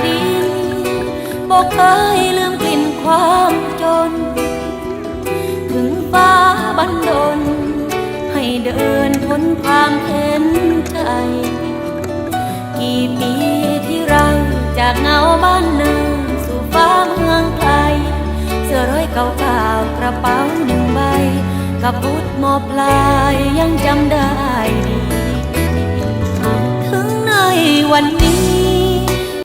ดินบอกเคยลืมกลิ่นความจนถึงฟ้าบันดลให้เดินทนความเข็นใจกี่ปีที่เราจากเงาบ้านนาสู่ฟ้าเมืองไกลเสื้อร้อยเก่าๆกระเป๋าหนึ่งใบกับบุตรมอปลายยังจำได้ดีถึงในวันนี้